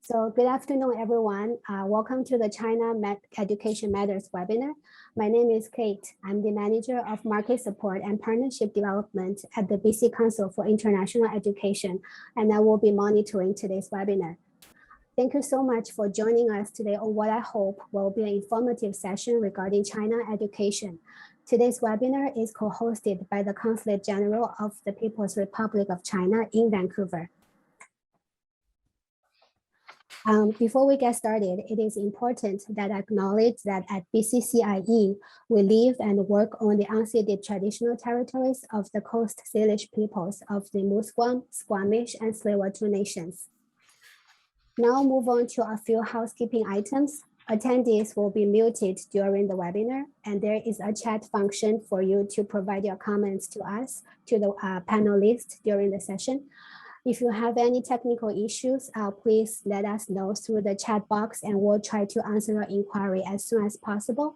So good afternoon, everyone. Welcome to the China Education Matters webinar. My name is Kate. I'm the Manager of Market Support and Partnership Development at the BC Council for International Education, and I will be monitoring today's webinar. Thank you so much for joining us today on what I hope will be an informative session regarding China education. Today's webinar is co-hosted by the Consulate General of the People's Republic of China in Vancouver. Before we get started, it is important that I acknowledge that at BCCIE, we live and work on the unceded traditional territories of the Coast Salish peoples of the Musqueam, Squamish, and Tsleil-Waututh nations. Now move on to a few housekeeping items. Attendees will be muted during the webinar, and there is a chat function for you to provide your comments to us, to the panelists during the session. If you have any technical issues, please let us know through the chat box and we'll try to answer your inquiry as soon as possible.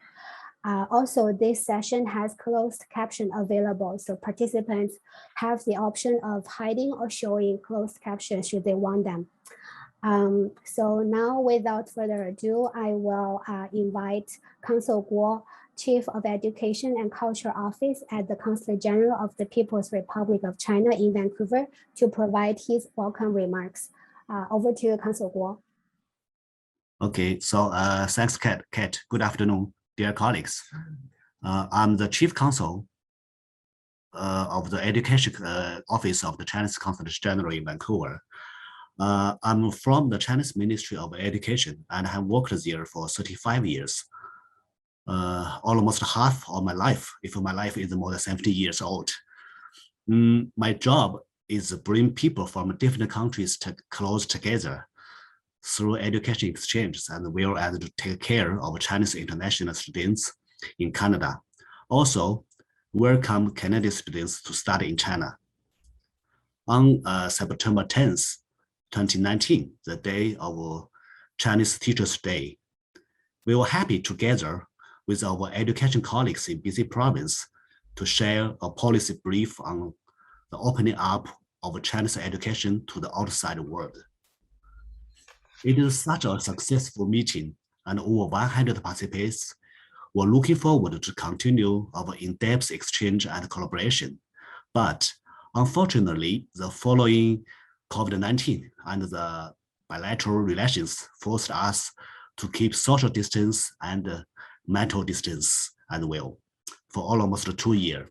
Also, this session has closed caption available, so participants have the option of hiding or showing closed captions should they want them. So now, without further ado, I will invite Consul Guo, Chief of Education and Culture Office at the Consulate General of the People's Republic of China in Vancouver, to provide his welcome remarks. Over to you, Consul Guo. Okay, so thanks, Kat. Good afternoon, dear colleagues. I'm the Chief Counsel of the Education Office of the Chinese Consulate General in Vancouver. I'm from the Chinese Ministry of Education and have worked there for 35 years. Almost half of my life, if my life is more than 70 years old. My job is to bring people from different countries close together through education exchanges, and will as to take care of Chinese international students in Canada. Also, welcome Canadian students to study in China. On September 10th, 2019, the day of Chinese Teachers' Day, we were happy together with our education colleagues in BC province to share a policy brief on the opening up of Chinese education to the outside world. It is such a successful meeting, and over 100 participants were looking forward to continue our in-depth exchange and collaboration. But unfortunately, the following COVID-19 and the bilateral relations forced us to keep social distance and mental distance as well for almost 2 years.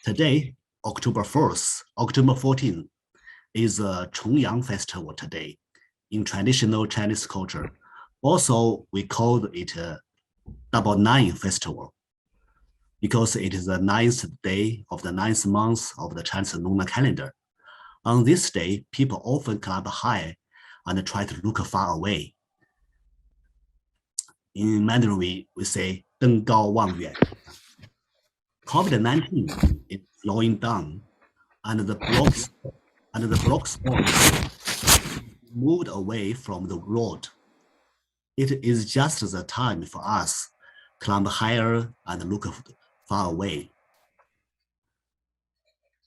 Today, October 14th, is a Chongyang Festival today in traditional Chinese culture. Also, we call it a Double Nine Festival because it is the 9th day of the 9th month of the Chinese lunar calendar. On this day, people often climb high and try to look far away. In Mandarin, we say 登高望远. COVID-19 is slowing down, and the blocks moved away from the road. It is just the time for us to climb higher and look far away.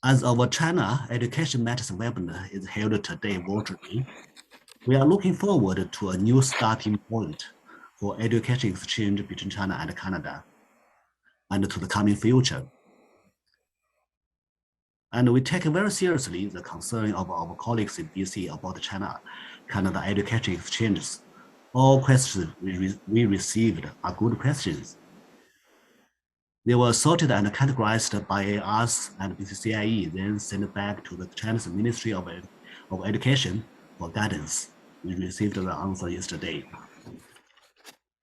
As our China Education Matters webinar is held today virtually, we are looking forward to a new starting point for education exchange between China and Canada, and to the coming future. And we take very seriously the concern of our colleagues in BC about China-Canada education exchanges. All questions we received are good questions. They were sorted and categorized by us and BCCIE, then sent back to the Chinese Ministry of Education for guidance. We received the answer yesterday.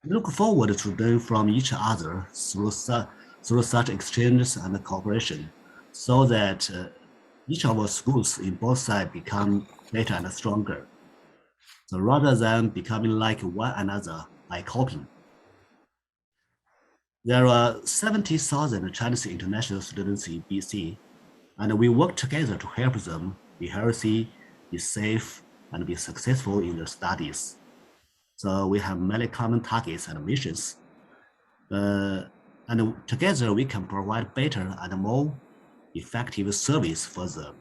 We look forward to learn from each other through such exchanges and cooperation, so that each of our schools in both sides become better and stronger. So rather than becoming like one another by copying. There are 70,000 Chinese international students in BC, and we work together to help them be healthy, be safe, and be successful in their studies. So we have many common targets and missions. And together we can provide better and more effective service for them.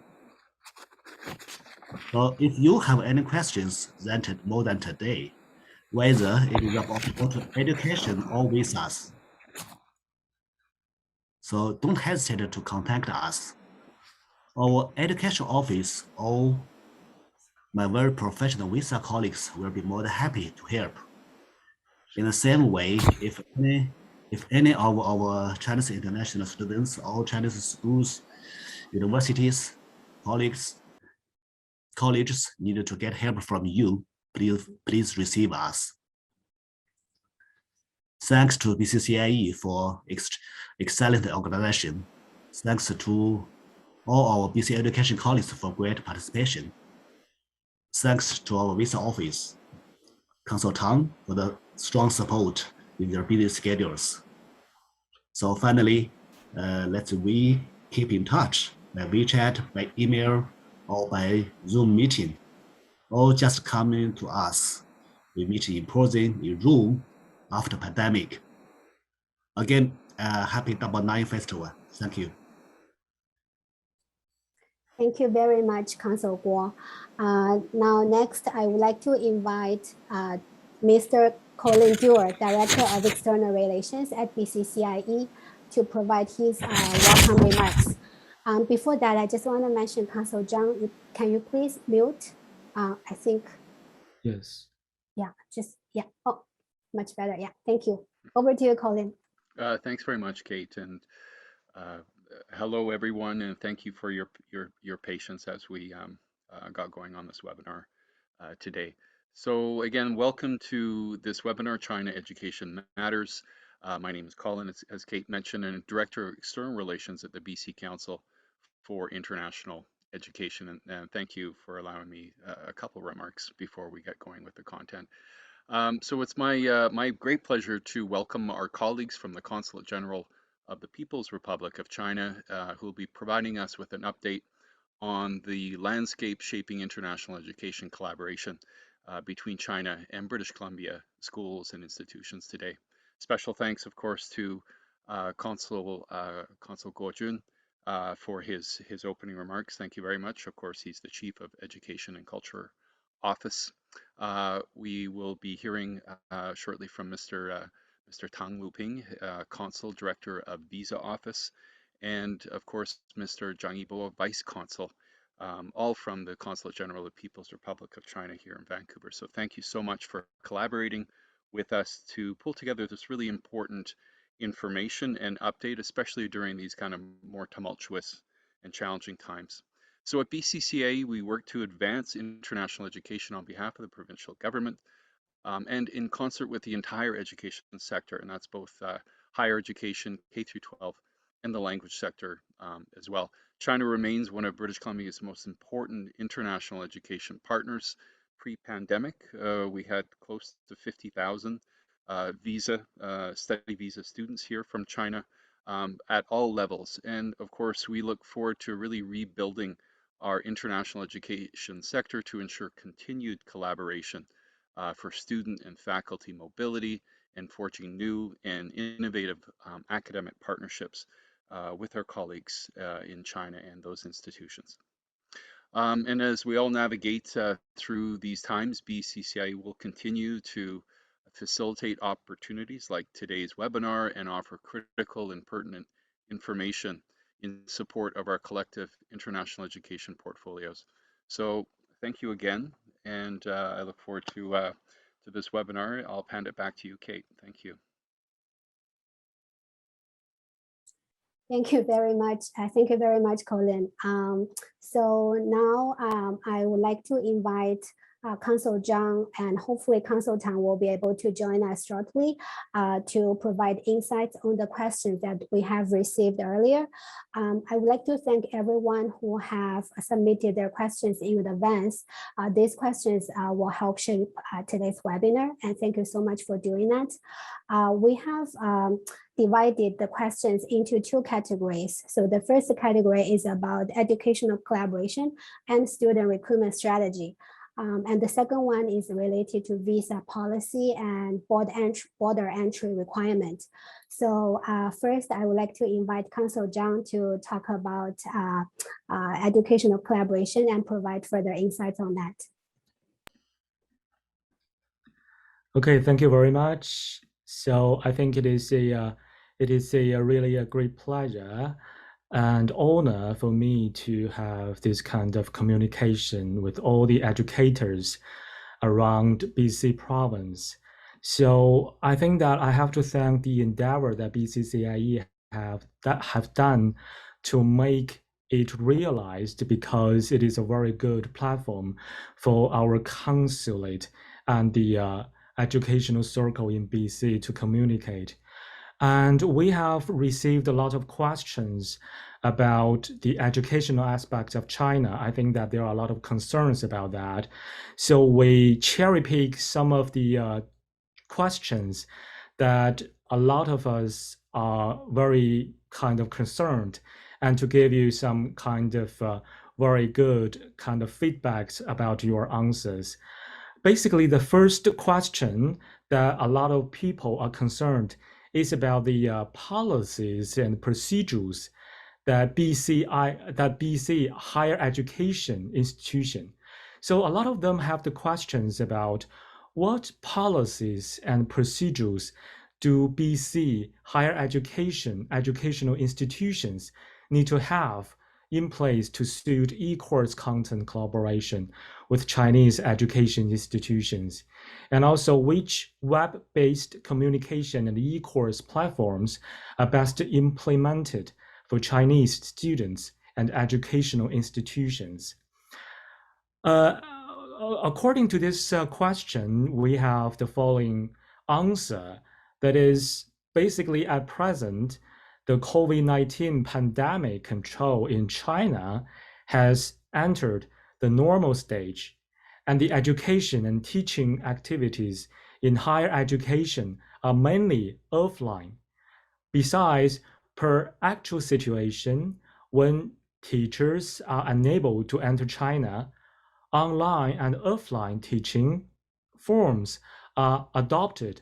So if you have any questions that more than today, whether it is about education or visas, so don't hesitate to contact us. Our education office or my very professional visa colleagues will be more than happy to help. In the same way, if any of our Chinese international students or Chinese schools, universities, colleges needed to get help from you, please receive us. Thanks to BCCIE for excellent organization. Thanks to all our BC education colleagues for great participation. Thanks to our visa office, Consul Tang, for the strong support in their busy schedules. So finally, let's keep in touch by WeChat, by email, or by Zoom meeting, or just coming to us. We meet in person in room after pandemic. Again, happy Double Nine Festival. Thank you. Thank you very much, Council Guo. Now, next, I would like to invite Mr. Colin Dewar, Director of External Relations at BCCIE, to provide his welcome remarks. Before that, I just want to mention, Council Zhang, can you please mute? I think. Yes. Yeah, yeah. Oh, much better. Yeah, thank you. Over to you, Colin. Thanks very much, Kate, and hello everyone, and thank you for your patience as we got going on this webinar today. So again, welcome to this webinar, China Education Matters. My name is Colin, as Kate mentioned, and Director of External Relations at the BC Council for International Education. And thank you for allowing me a couple remarks before we get going with the content. So it's my great pleasure to welcome our colleagues from the Consulate General of the People's Republic of China, who will be providing us with an update on the landscape shaping international education collaboration between China and British Columbia schools and institutions today. Special thanks, of course, to Consul Guo Jun for his opening remarks. Thank you very much. Of course, he's the Chief of Education and Culture Office. We will be hearing shortly from Mr. Tang Wuping, Consul Director of Visa Office, and of course, Mr. Zhang Yibo, Vice Consul, all from the Consulate General of the People's Republic of China here in Vancouver. So thank you so much for collaborating with us to pull together this really important information and update, especially during these kind of more tumultuous and challenging times. So at BCCA, we work to advance international education on behalf of the provincial government and in concert with the entire education sector, and that's both higher education, K through 12, and the language sector as well. China remains one of British Columbia's most important international education partners. Pre-pandemic, we had close to 50,000 study visa students here from China at all levels. And of course, we look forward to really rebuilding our international education sector to ensure continued collaboration for student and faculty mobility and forging new and innovative academic partnerships with our colleagues in China and those institutions. And as we all navigate through these times, BCCI will continue to facilitate opportunities like today's webinar and offer critical and pertinent information in support of our collective international education portfolios. So thank you again, and I look forward to this webinar. I'll hand it back to you, Kate. Thank you. Thank you very much. Thank you very much, Colin. So now I would like to invite Consul Zhang, and hopefully Consul Tang will be able to join us shortly to provide insights on the questions that we have received earlier. I would like to thank everyone who have submitted their questions in advance. These questions will help shape today's webinar, and thank you so much for doing that. We have divided the questions into two categories. So the first category is about educational collaboration and student recruitment strategy. And the second one is related to visa policy and border entry requirements. So first, I would like to invite Consul Zhang to talk about educational collaboration and provide further insights on that. Okay, thank you very much. So I think it is a really a great pleasure and honor for me to have this kind of communication with all the educators around BC province. So I think that I have to thank the endeavor that BCCIE have done to make it realized, because it is a very good platform for our consulate and the educational circle in BC to communicate. And we have received a lot of questions about the educational aspects of China. I think that there are a lot of concerns about that. So we cherry pick some of the questions that a lot of us are very kind of concerned, and to give you some kind of very good kind of feedbacks about your answers. Basically, the first question that a lot of people are concerned is about the policies and procedures that BC higher education institution. So a lot of them have the questions about what policies and procedures do BC higher educational institutions need to have in place to suit e-course content collaboration with Chinese education institutions, and also which web-based communication and e-course platforms are best implemented for Chinese students and educational institutions. According to this question, we have the following answer. That is, basically at present, the COVID-19 pandemic control in China has entered the normal stage, and the education and teaching activities in higher education are mainly offline. Besides, per actual situation, when teachers are unable to enter China, online and offline teaching forms are adopted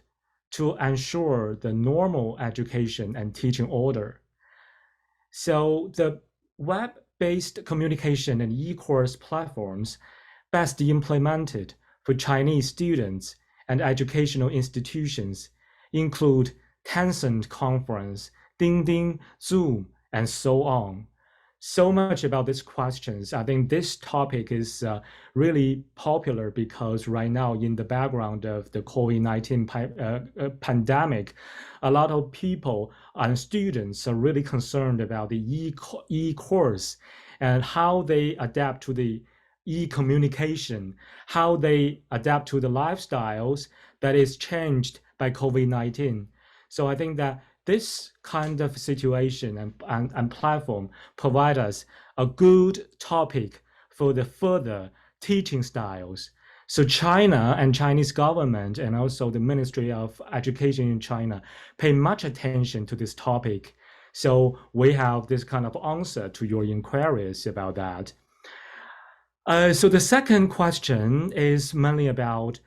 to ensure the normal education and teaching order. So the web-based communication and e-course platforms best implemented for Chinese students and educational institutions include Tencent Conference, Dingding, Zoom, and so on. So much about these questions. I think this topic is really popular because right now, in the background of the COVID-19 pandemic, a lot of people and students are really concerned about the e-course and how they adapt to the e-communication, how they adapt to the lifestyles that is changed by COVID-19. So I think that this kind of situation and platform provide us a good topic for the further teaching styles. So China and Chinese government and also the Ministry of Education in China pay much attention to this topic. So we have this kind of answer to your inquiries about that. So the second question is mainly about,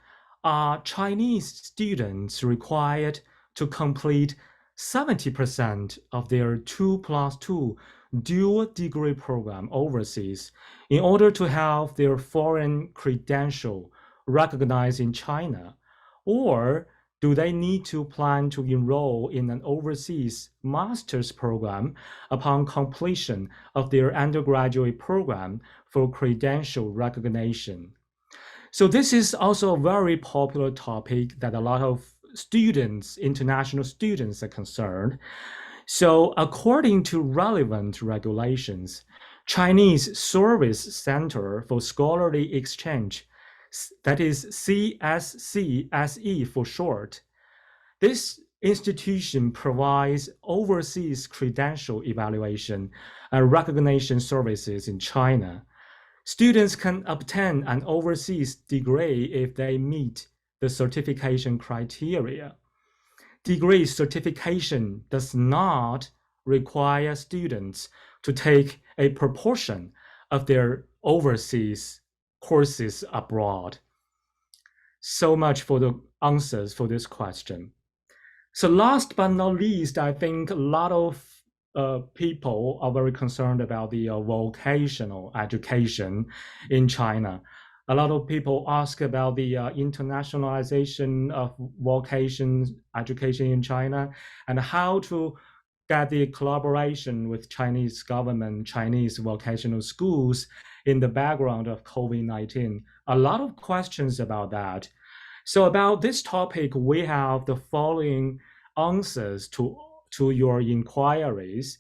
are Chinese students required to complete 70% of their 2+2 dual degree program overseas in order to have their foreign credential recognized in China? Or do they need to plan to enroll in an overseas master's program upon completion of their undergraduate program for credential recognition? So this is also a very popular topic that a lot of students, international students, are concerned. So according to relevant regulations, Chinese Service Center for Scholarly Exchange, that is CSCSE for short, this institution provides overseas credential evaluation and recognition services in China. Students can obtain an overseas degree if they meet the certification criteria. Degree certification does not require students to take a proportion of their overseas courses abroad? So much for the answers for this question. So last but not least, I think a lot of people are very concerned about the vocational education in China. A lot of people ask about the internationalization of vocational education in China and how to get the collaboration with Chinese government, Chinese vocational schools in the background of COVID-19. A lot of questions about that. So about this topic, we have the following answers to your inquiries.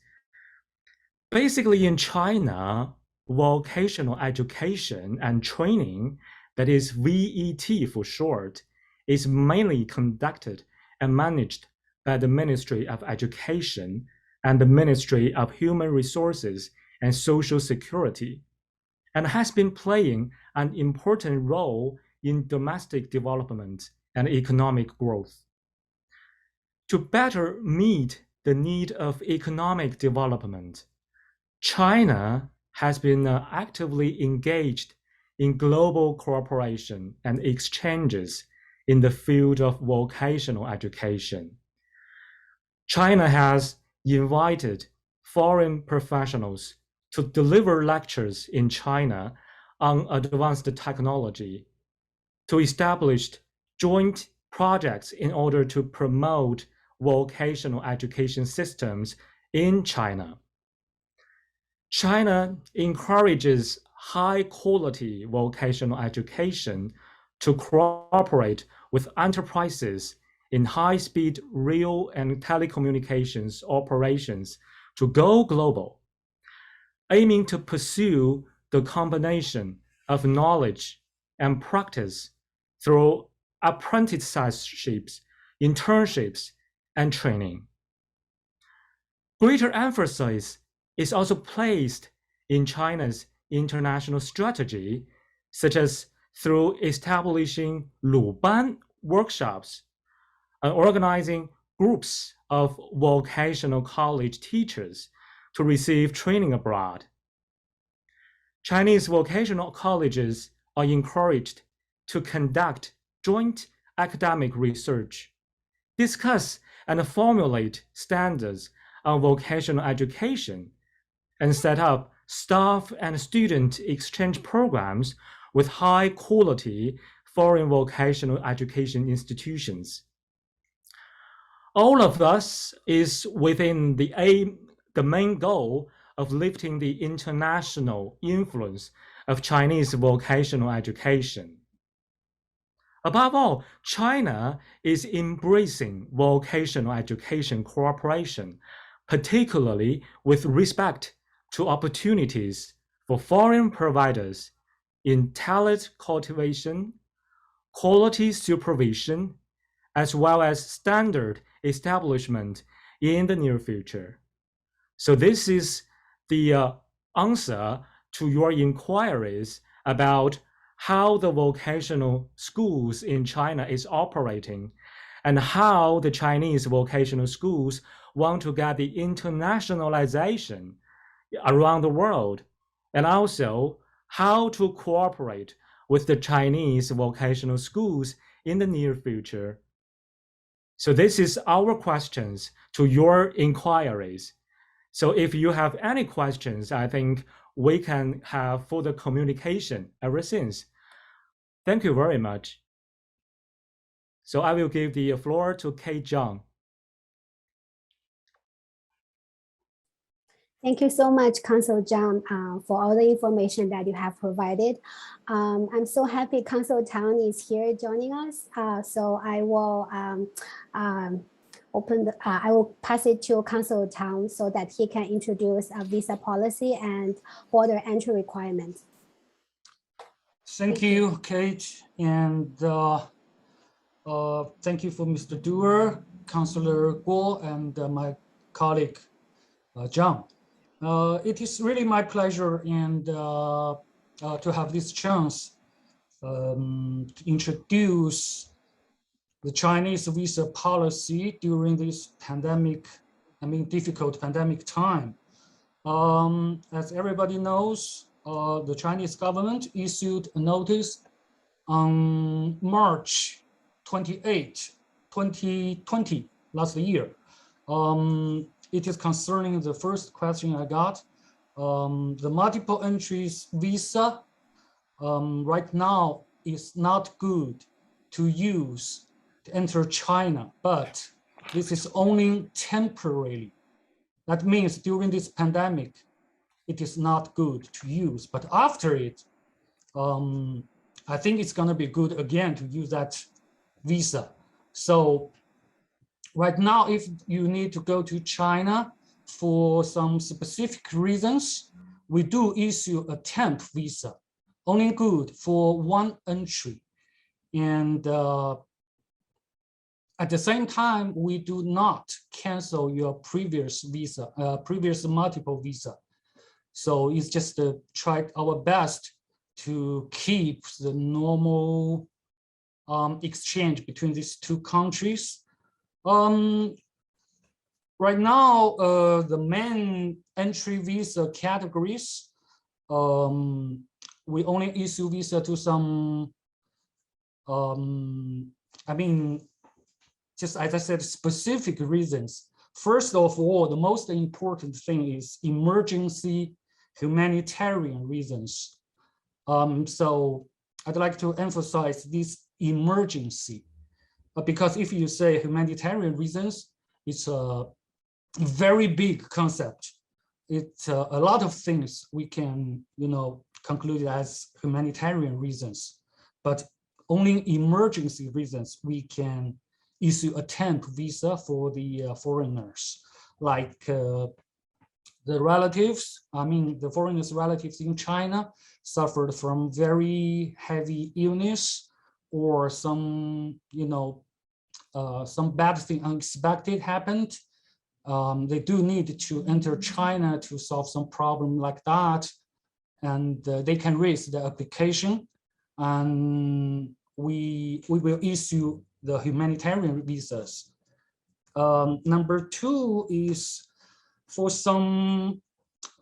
Basically, in China, vocational education and training, that is VET for short, is mainly conducted and managed by the Ministry of Education and the Ministry of Human Resources and Social Security, and has been playing an important role in domestic development and economic growth. To better meet the need of economic development, China has been actively engaged in global cooperation and exchanges in the field of vocational education. China has invited foreign professionals to deliver lectures in China on advanced technology, to establish joint projects in order to promote vocational education systems in China. China encourages high-quality vocational education to cooperate with enterprises in high-speed rail and telecommunications operations to go global, aiming to pursue the combination of knowledge and practice through apprenticeships, internships, and training. Greater emphasis is also placed in China's international strategy, such as through establishing Luban workshops and organizing groups of vocational college teachers to receive training abroad. Chinese vocational colleges are encouraged to conduct joint academic research, discuss and formulate standards on vocational education, and set up staff and student exchange programs with high-quality foreign vocational education institutions. All of this is within the main goal of lifting the international influence of Chinese vocational education. Above all, China is embracing vocational education cooperation, particularly with respect to opportunities for foreign providers in talent cultivation, quality supervision, as well as standard establishment in the near future. So this is the answer to your inquiries about how the vocational schools in China is operating and how the Chinese vocational schools want to get the internationalization around the world, and also how to cooperate with the Chinese vocational schools in the near future. So this is our questions to your inquiries. So if you have any questions, I think we can have further communication ever since. Thank you very much. So I will give the floor to Kate Zhang. Thank you so much, Consul Zhang, for all the information that you have provided. I'm so happy Consul Tang is here joining us. So I will I will pass it to Consul Tang so that he can introduce a visa policy and border entry requirements. Thank you, Kate, and thank you for Mr. Doer, Councillor Guo, and my colleague, John. It is really my pleasure and to have this chance to introduce the Chinese visa policy during this pandemic, difficult pandemic time. As everybody knows, the Chinese government issued a notice on March 28, 2020, last year. It is concerning the first question I got. The multiple entries visa right now is not good to use to enter China, but this is only temporary. That means during this pandemic, it is not good to use, but after it, I think it's gonna be good again to use that visa. So right now, if you need to go to China for some specific reasons, we do issue a temp visa, only good for one entry. And at the same time, we do not cancel your previous visa, previous multiple visa. So it's just try our best to keep the normal exchange between these two countries. Right now, the main entry visa categories, we only issue visa to some, I mean, just as I said, specific reasons. First of all, the most important thing is emergency humanitarian reasons. So I'd like to emphasize this emergency, because if you say humanitarian reasons, it's a very big concept. It's a lot of things we can, conclude as humanitarian reasons, but only emergency reasons we can issue a temp visa for the foreigners, like the relatives. I mean, the foreigners' relatives in China suffered from very heavy illness, or some, some bad thing unexpected happened. They do need to enter China to solve some problem like that, and they can raise the application, and we will issue the humanitarian visas. Number two is for some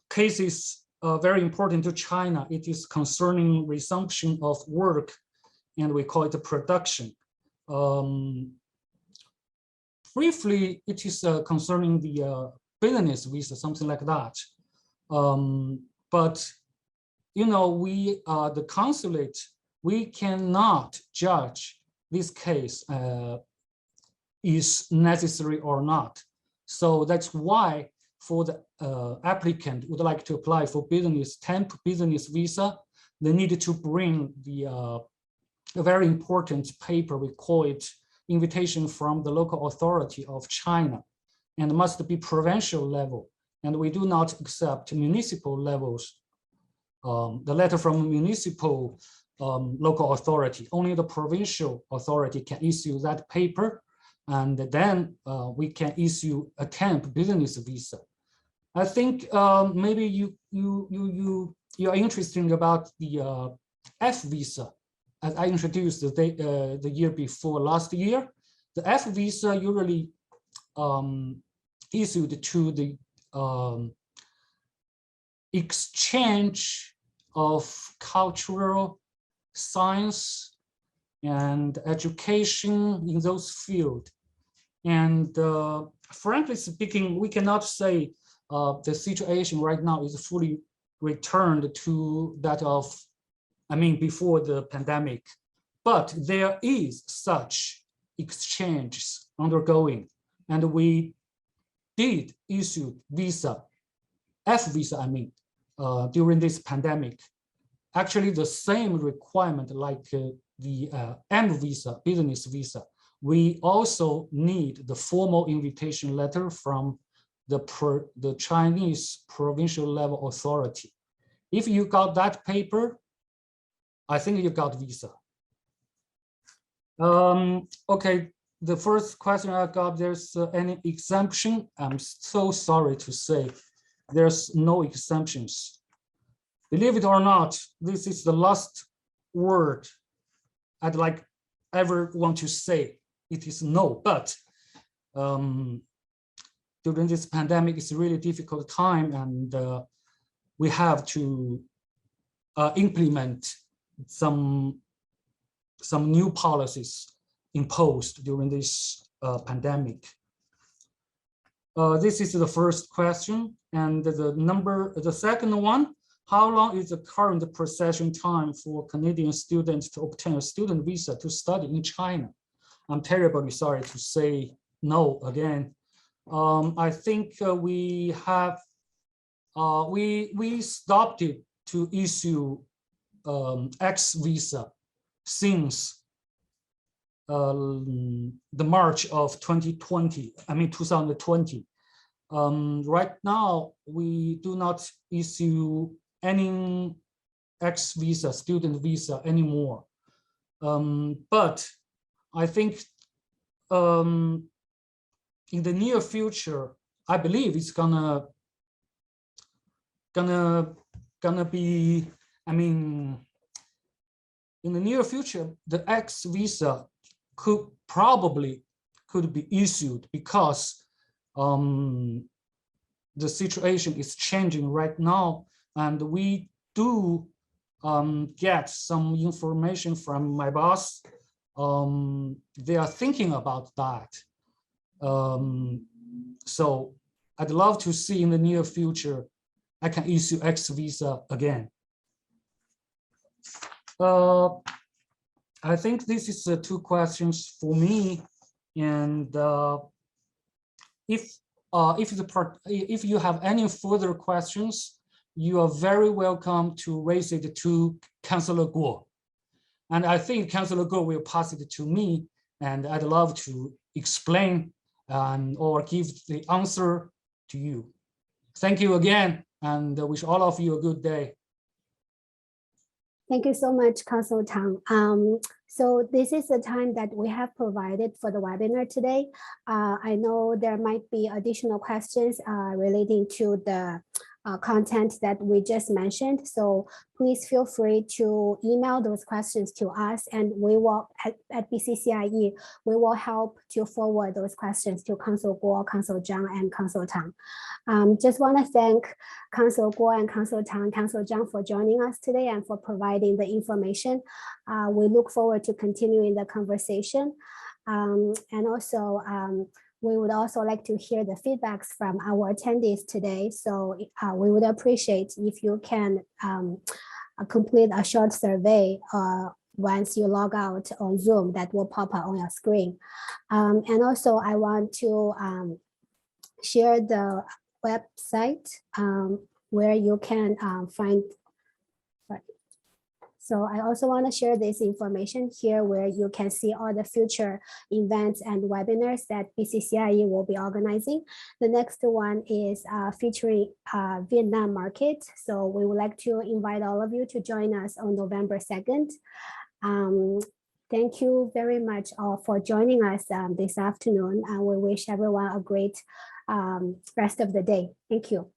cases very important to China, it is concerning resumption of work, and we call it the production. Briefly, it is concerning the business visa, something like that. But we the consulate, we cannot judge this case is necessary or not. So that's why for the applicant would like to apply for temp business visa, they need to bring the a very important paper, we call it invitation from the local authority of China, and must be provincial level. And we do not accept municipal levels. The letter from municipal local authority, only the provincial authority can issue that paper, and then we can issue a temp business visa. I think maybe you are interested about the F visa, as I introduced the year before last year. The F visa usually issued to the exchange of cultural, science, and education in those fields. And frankly speaking, we cannot say the situation right now is fully returned to that of, before the pandemic, but there is such exchanges undergoing, and we did issue visa, F visa, during this pandemic. Actually, the same requirement like the M visa, business visa. We also need the formal invitation letter from the Chinese provincial level authority. If you got that paper, I think you got visa. Okay, the first question I got, there's any exemption? I'm so sorry to say, there's no exemptions. Believe it or not, this is the last word I'd like ever want to say. It is no, but during this pandemic, it's a really difficult time, and we have to implement some new policies imposed during this pandemic. This is the first question, and the second one, how long is the current procession time for Canadian students to obtain a student visa to study in China? I'm terribly sorry to say no again. I think we stopped it to issue X visa since the March of 2020. Right now, we do not issue any X visa, student visa anymore. But I think in the near future, I believe it's gonna be, in the near future, the X visa could be issued because the situation is changing right now, and we do get some information from my boss. They are thinking about that. So I'd love to see in the near future I can issue X visa again. I think this is two questions for me, and if you have any further questions, you are very welcome to raise it to Councillor Guo. And I think Councillor Guo will pass it to me, and I'd love to explain or give the answer to you. Thank you again, and wish all of you a good day. Thank you so much, Councillor Tang. So this is the time that we have provided for the webinar today. I know there might be additional questions relating to the content that we just mentioned. So please feel free to email those questions to us, and we will, at BCCIE, we will help to forward those questions to Councillor Guo, Councillor Zhang, and Councillor Tang. Just want to thank Councillor Guo and Councillor Tang, Councillor Zhang for joining us today and for providing the information. We look forward to continuing the conversation. And also, we would also like to hear the feedbacks from our attendees today. So we would appreciate if you can complete a short survey once you log out on Zoom that will pop up on your screen. And also I want to share the website where you can find. So I also want to share this information here where you can see all the future events and webinars that BCCIE will be organizing. The next one is featuring Vietnam market. So we would like to invite all of you to join us on November 2nd. Thank you very much all for joining us this afternoon. And we wish everyone a great rest of the day. Thank you.